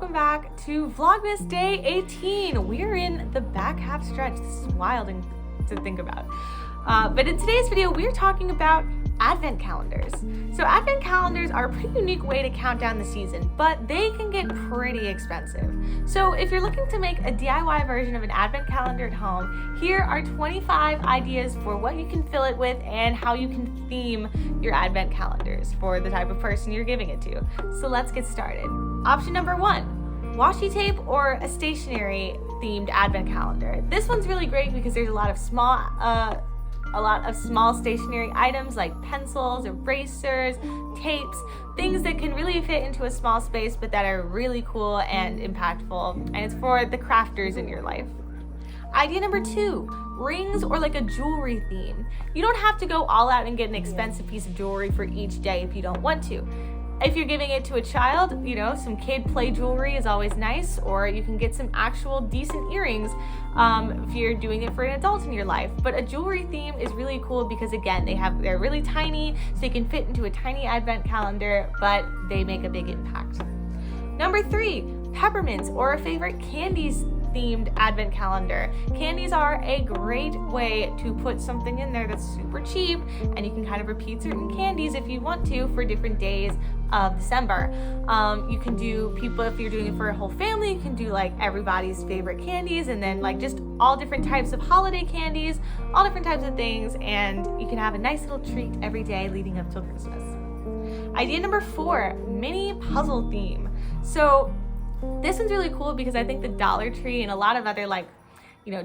welcome back to Vlogmas Day 18. We're in the back half stretch. This is wild to think about. But in today's video, we're talking about Advent calendars. So Advent calendars are a pretty unique way to count down the season, but they can get pretty expensive. So if you're looking to make a DIY version of an Advent calendar at home, here are 25 ideas for what you can fill it with and how you can theme your Advent calendars for the type of person you're giving it to. So let's get started. Option number 1, washi tape or a stationery themed Advent calendar. This one's really great because there's a lot of small stationery items like pencils, erasers, tapes, things that can really fit into a small space but that are really cool and impactful, and it's for the crafters in your life. Idea number 2, rings or like a jewelry theme. You don't have to go all out and get an expensive piece of jewelry for each day if you don't want to. If you're giving it to a child, some kid play jewelry is always nice, or you can get some actual decent earrings if you're doing it for an adult in your life. But a jewelry theme is really cool because, again, they're really tiny, so you can fit into a tiny Advent calendar, but they make a big impact. Number 3, peppermints or a favorite candies themed Advent calendar. Candies are a great way to put something in there that's super cheap, and you can kind of repeat certain candies if you want to for different days of December. You can do if you're doing it for a whole family, you can do like everybody's favorite candies, and then like just all different types of holiday candies, all different types of things, and you can have a nice little treat every day leading up till Christmas. Idea number 4, mini puzzle theme. So this one's really cool because I think the Dollar Tree and a lot of other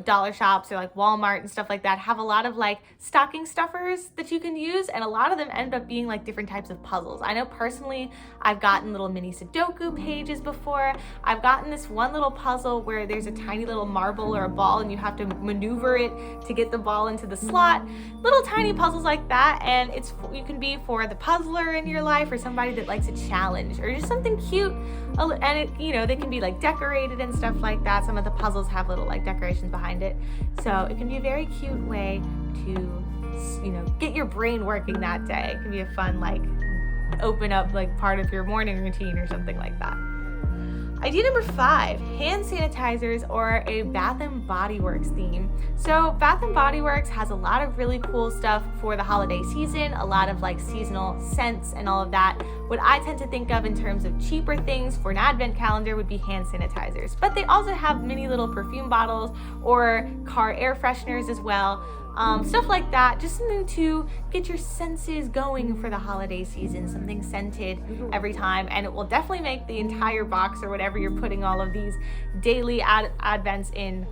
dollar shops or like Walmart and stuff like that have a lot of like stocking stuffers that you can use, and a lot of them end up being like different types of puzzles. I know personally I've gotten little mini Sudoku pages before. I've gotten this one little puzzle where there's a tiny little marble or a ball and you have to maneuver it to get the ball into the slot. Little tiny puzzles like that, and you can be for the puzzler in your life or somebody that likes a challenge or just something cute, and they can be like decorated and stuff like that. Some of the puzzles have little like decorations behind it, so it can be a very cute way to get your brain working that day. It can be a fun open up part of your morning routine or something like that. Idea number 5, hand sanitizers or a Bath and Body Works theme. So Bath and Body Works has a lot of really cool stuff for the holiday season, a lot of seasonal scents and all of that. What I tend to think of in terms of cheaper things for an Advent calendar would be hand sanitizers, but they also have mini little perfume bottles or car air fresheners as well. Stuff like that, just something to get your senses going for the holiday season, something scented every time, and it will definitely make the entire box or whatever you're putting all of these daily advents in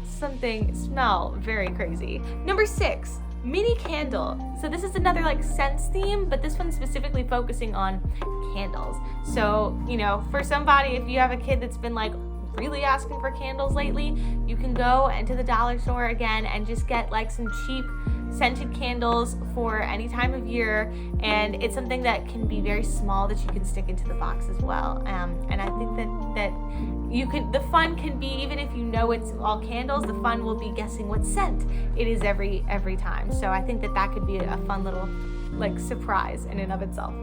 something smell very crazy. Number 6, mini candle. So this is another scents theme, but this one's specifically focusing on candles. So for somebody, if you have a kid that's been really asking for candles lately, you can go into the dollar store again and just get some cheap scented candles for any time of year, and it's something that can be very small that you can stick into the box as well. And I think that the fun can be, even if it's all candles, the fun will be guessing what scent it is every time. So I think that could be a fun little surprise in and of itself.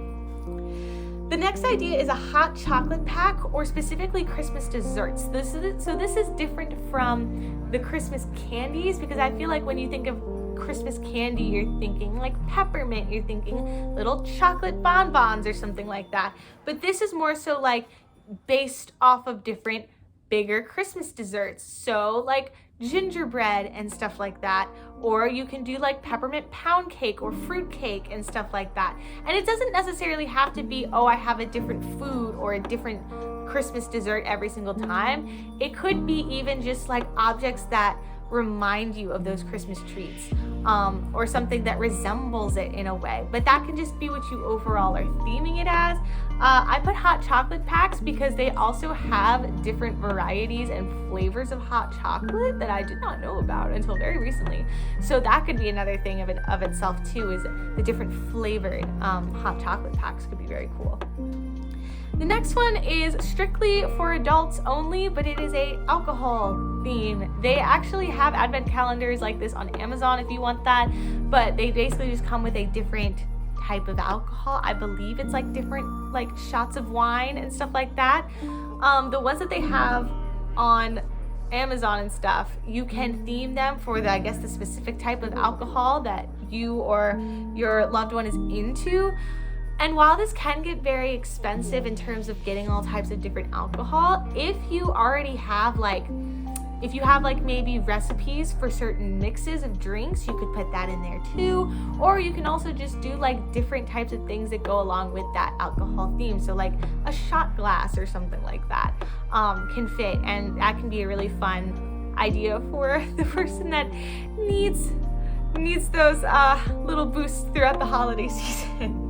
The next idea is a hot chocolate pack, or specifically Christmas desserts. This is different from the Christmas candies, because I feel like when you think of Christmas candy, you're thinking peppermint, you're thinking little chocolate bonbons or something like that. But this is more so based off of different bigger Christmas desserts. So gingerbread and stuff like that, or you can do peppermint pound cake or fruit cake and stuff like that. And it doesn't necessarily have to be, I have a different food or a different Christmas dessert every single time. It could be even just objects that remind you of those Christmas treats, or something that resembles it in a way, but that can just be what you overall are theming it as. I put hot chocolate packs because they also have different varieties and flavors of hot chocolate that I did not know about until very recently. So that could be another thing of itself too, is the different flavored hot chocolate packs could be very cool. The next one is strictly for adults only, but it is a alcohol theme. They actually have advent calendars like this on Amazon if you want that, but they basically just come with a different type of alcohol. I believe it's different shots of wine and stuff like that. The ones that they have on Amazon and stuff, you can theme them for the, I guess, the specific type of alcohol that you or your loved one is into. And while this can get very expensive in terms of getting all types of different alcohol, if you already have maybe recipes for certain mixes of drinks, you could put that in there too. Or you can also just do like different types of things that go along with that alcohol theme. So like a shot glass or something like that can fit, and that can be a really fun idea for the person that needs those little boosts throughout the holiday season.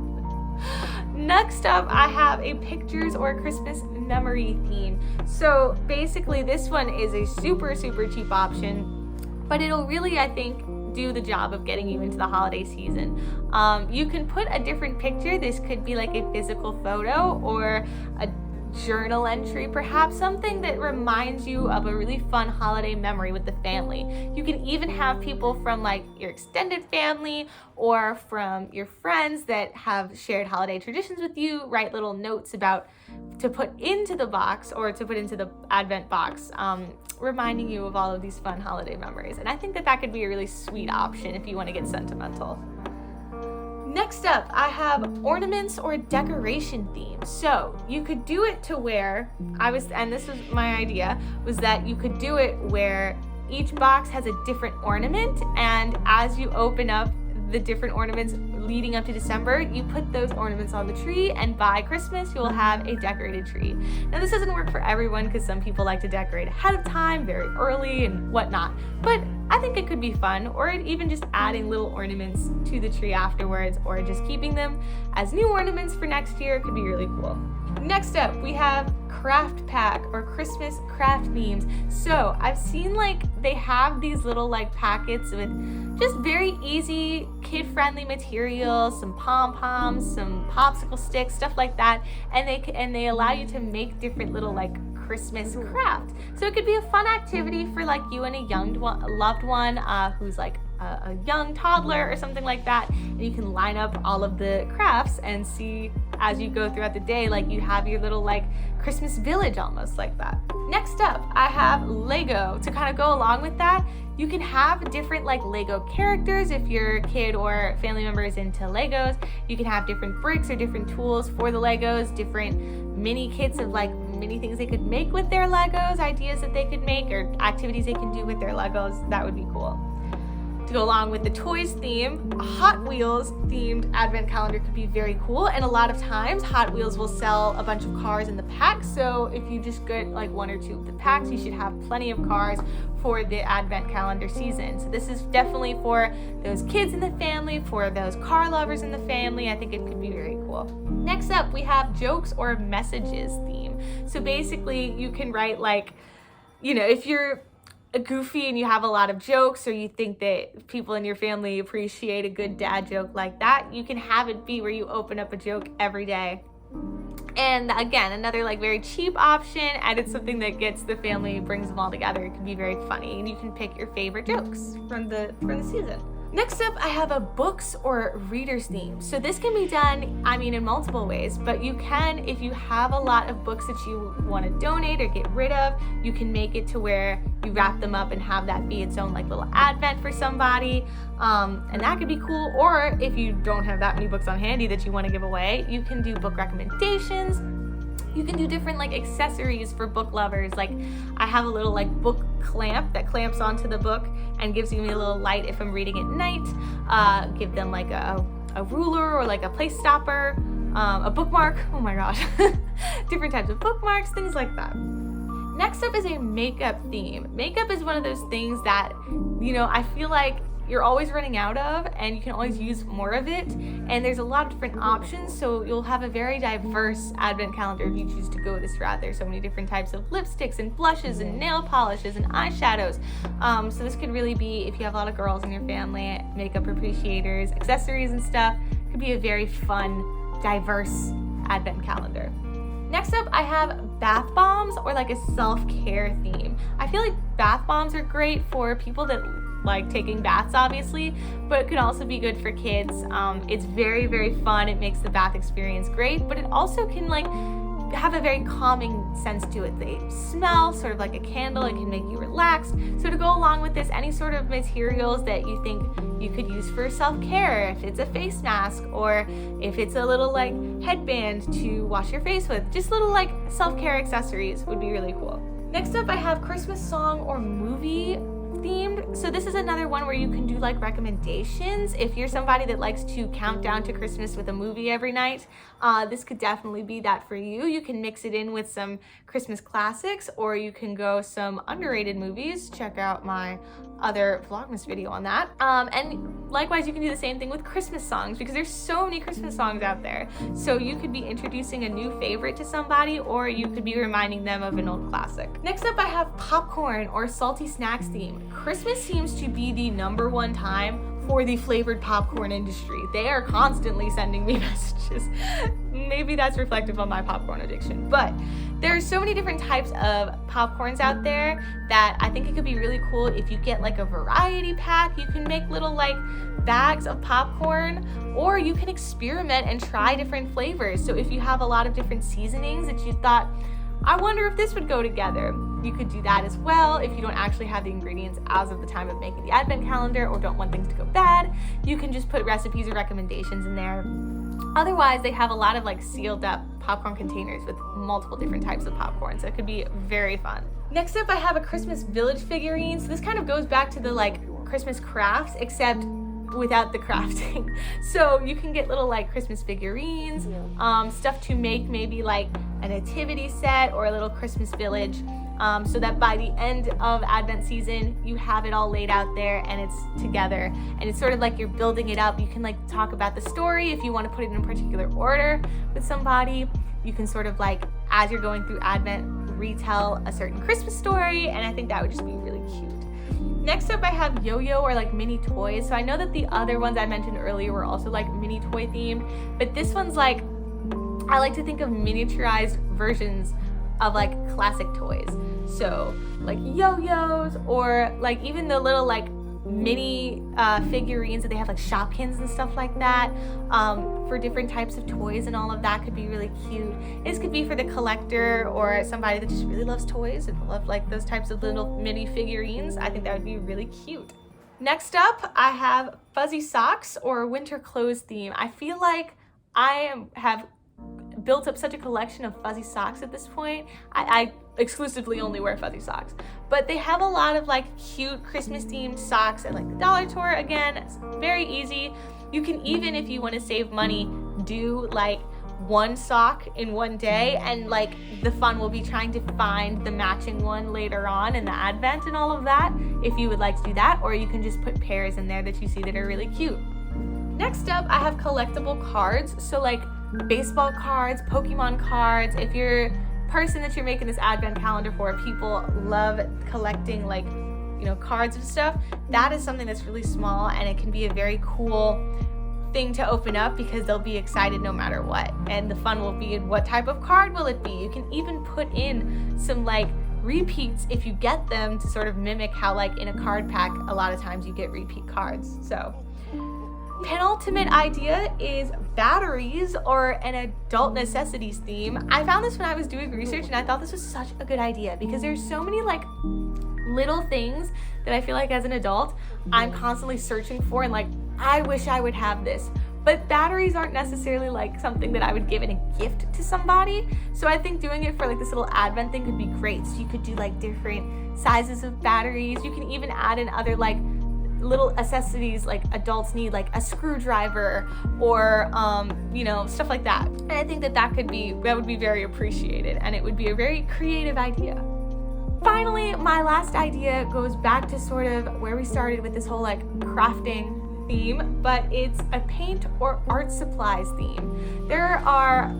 Next up, I have a pictures or Christmas memory theme. So basically this one is a super cheap option, but it'll really, I think, do the job of getting you into the holiday season. You can put a different picture. This could be like a physical photo or a journal entry, perhaps something that reminds you of a really fun holiday memory with the family. You can even have people from like your extended family or from your friends that have shared holiday traditions with you write little notes about to put into the box or to put into the advent box, reminding you of all of these fun holiday memories. And I think that could be a really sweet option if you want to get sentimental. Next up, I have ornaments or decoration themes. So you could do it to where and this was my idea, was that you could do it where each box has a different ornament, and as you open up the different ornaments leading up to December, you put those ornaments on the tree, and by Christmas you will have a decorated tree. Now this doesn't work for everyone because some people like to decorate ahead of time, very early and whatnot, but I think it could be fun, or even just adding little ornaments to the tree afterwards, or just keeping them as new ornaments for next year could be really cool. Next up, we have craft pack or Christmas craft themes. So I've seen like they have these little like packets with just very easy kid-friendly materials, some pom-poms, some popsicle sticks, stuff like that, and they allow you to make different little like Christmas craft. So it could be a fun activity for like you and a loved one who's like a young toddler or something like that, and you can line up all of the crafts and see as you go throughout the day, like you have your little like Christmas village almost like that. Next up, I have Lego. To kind of go along with that, you can have different like Lego characters if your kid or family member is into Legos. You can have different bricks or different tools for the Legos, different mini kits of like many things they could make with their Legos, ideas that they could make, or activities they can do with their Legos. That would be cool. To go along with the toys theme, a Hot Wheels themed advent calendar could be very cool, and a lot of times Hot Wheels will sell a bunch of cars in the pack, so if you just get like one or two of the packs, you should have plenty of cars for the advent calendar season. So this is definitely for those kids in the family, for those car lovers in the family. I think it could be very cool. Next up, we have jokes or messages theme. So basically you can write like, you know, if you're goofy and you have a lot of jokes, or you think that people in your family appreciate a good dad joke like that, you can have it be where you open up a joke every day. And again, another like very cheap option, and it's something that gets the family, brings them all together. It can be very funny, and you can pick your favorite jokes from the season. Next up, I have a books or readers theme. So this can be done, I mean, in multiple ways, but you can, if you have a lot of books that you want to donate or get rid of, you can make it to where you wrap them up and have that be its own like little advent for somebody. And that could be cool. Or if you don't have that many books on handy that you want to give away, you can do book recommendations. You can do different like accessories for book lovers. Like I have a little like book clamp that clamps onto the book and gives me a little light if I'm reading at night. Give them like a ruler or like a place stopper, a bookmark. Oh my gosh. Different types of bookmarks, things like that. Next up is a makeup theme. Makeup is one of those things that, you know, I feel like you're always running out of, and you can always use more of it, and there's a lot of different options, so you'll have a very diverse advent calendar if you choose to go this route. There's so many different types of lipsticks and blushes and nail polishes and eyeshadows, so this could really be, if you have a lot of girls in your family, makeup appreciators, accessories and stuff, could be a very fun, diverse advent calendar. Next up, I have bath bombs or like a self-care theme. I feel like bath bombs are great for people that like taking baths, obviously, but it could also be good for kids. It's very, very fun. It makes the bath experience great, but it also can like have a very calming sense to it. They smell sort of like a candle. It can make you relax. So to go along with this, any sort of materials that you think you could use for self-care, if it's a face mask or if it's a little like headband to wash your face with, just little like self-care accessories would be really cool. Next up, I have Christmas song or movie themed. So this is another one where you can do like recommendations. If you're somebody that likes to count down to Christmas with a movie every night, this could definitely be that for you. You can mix it in with some Christmas classics, or you can go some underrated movies. Check out my other Vlogmas video on that. And likewise, you can do the same thing with Christmas songs, because there's so many Christmas songs out there. So you could be introducing a new favorite to somebody, or you could be reminding them of an old classic. Next up, I have popcorn or salty snacks theme. Christmas seems to be the #1 time for the flavored popcorn industry. They are constantly sending me messages. Maybe that's reflective on my popcorn addiction, but there are so many different types of popcorns out there that I think it could be really cool if you get like a variety pack. You can make little like bags of popcorn, or you can experiment and try different flavors. So if you have a lot of different seasonings that you thought, I wonder if this would go together, you could do that as well. If you don't actually have the ingredients as of the time of making the advent calendar, or don't want things to go bad, you can just put recipes or recommendations in there. Otherwise, they have a lot of like sealed up popcorn containers with multiple different types of popcorn, so it could be very fun. Next up, I have a Christmas village figurine. So this kind of goes back to the like Christmas crafts, except without the crafting. So you can get little like Christmas figurines, stuff to make maybe like a nativity set or a little Christmas village, so that by the end of Advent season, you have it all laid out there and it's together. And it's sort of like you're building it up. You can like talk about the story if you want to put it in a particular order with somebody. You can sort of like, as you're going through Advent, retell a certain Christmas story, and I think that would just be really cute. Next up, I have yo-yo or like mini toys. So I know that the other ones I mentioned earlier were also like mini toy themed, but this one's like, I like to think of miniaturized versions of like classic toys. So like yo-yos, or like even the little like mini figurines that they have like Shopkins and stuff like that, for different types of toys, and all of that could be really cute. This could be for the collector or somebody that just really loves toys and love like those types of little mini figurines. I think that would be really cute. Next up, I have fuzzy socks or winter clothes theme. I feel like I have built up such a collection of fuzzy socks at this point. I exclusively only wear fuzzy socks, but they have a lot of like cute Christmas themed socks at like the dollar store. Again, it's very easy. You can even, if you want to save money, do like one sock in one day, and like the fun will be trying to find the matching one later on in the Advent and all of that, if you would like to do that. Or you can just put pairs in there that you see that are really cute. Next up, I have collectible cards. So like baseball cards, Pokemon cards. If you're a person that you're making this advent calendar for, people love collecting like, you know, cards and stuff. That is something that's really small, and it can be a very cool thing to open up because they'll be excited no matter what. And the fun will be in what type of card will it be. You can even put in some like repeats if you get them, to sort of mimic how like in a card pack a lot of times you get repeat cards. So penultimate idea is batteries or an adult necessities theme. I found this when I was doing research, and I thought this was such a good idea because there's so many like little things that I feel like as an adult I'm constantly searching for, and like I wish I would have this. But batteries aren't necessarily like something that I would give in a gift to somebody. So I think doing it for like this little advent thing could be great. So you could do like different sizes of batteries. You can even add in other like little accessories like adults need, like a screwdriver or you know, stuff like that. And I think that would be very appreciated, and it would be a very creative idea. Finally, my last idea goes back to sort of where we started with this whole like crafting theme, but it's a paint or art supplies theme. There are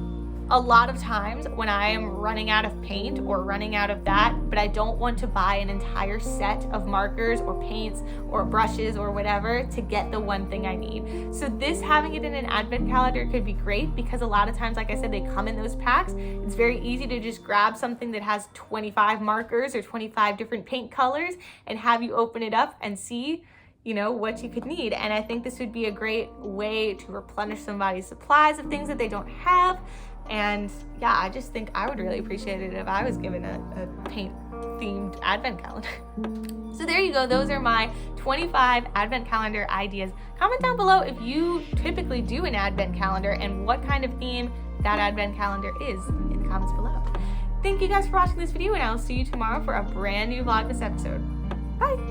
a lot of times when I am running out of paint or running out of that, but I don't want to buy an entire set of markers or paints or brushes or whatever to get the one thing I need. So this, having it in an advent calendar, could be great because a lot of times, like I said, they come in those packs. It's very easy to just grab something that has 25 markers or 25 different paint colors and have you open it up and see, you know, what you could need. And I think this would be a great way to replenish somebody's supplies of things that they don't have. And yeah, I just think I would really appreciate it if I was given a paint themed advent calendar. So there you go. Those are my 25 advent calendar ideas. Comment down below if you typically do an advent calendar and what kind of theme that advent calendar is in the comments below. Thank you guys for watching this video, and I will see you tomorrow for a brand new Vlogmas episode. Bye!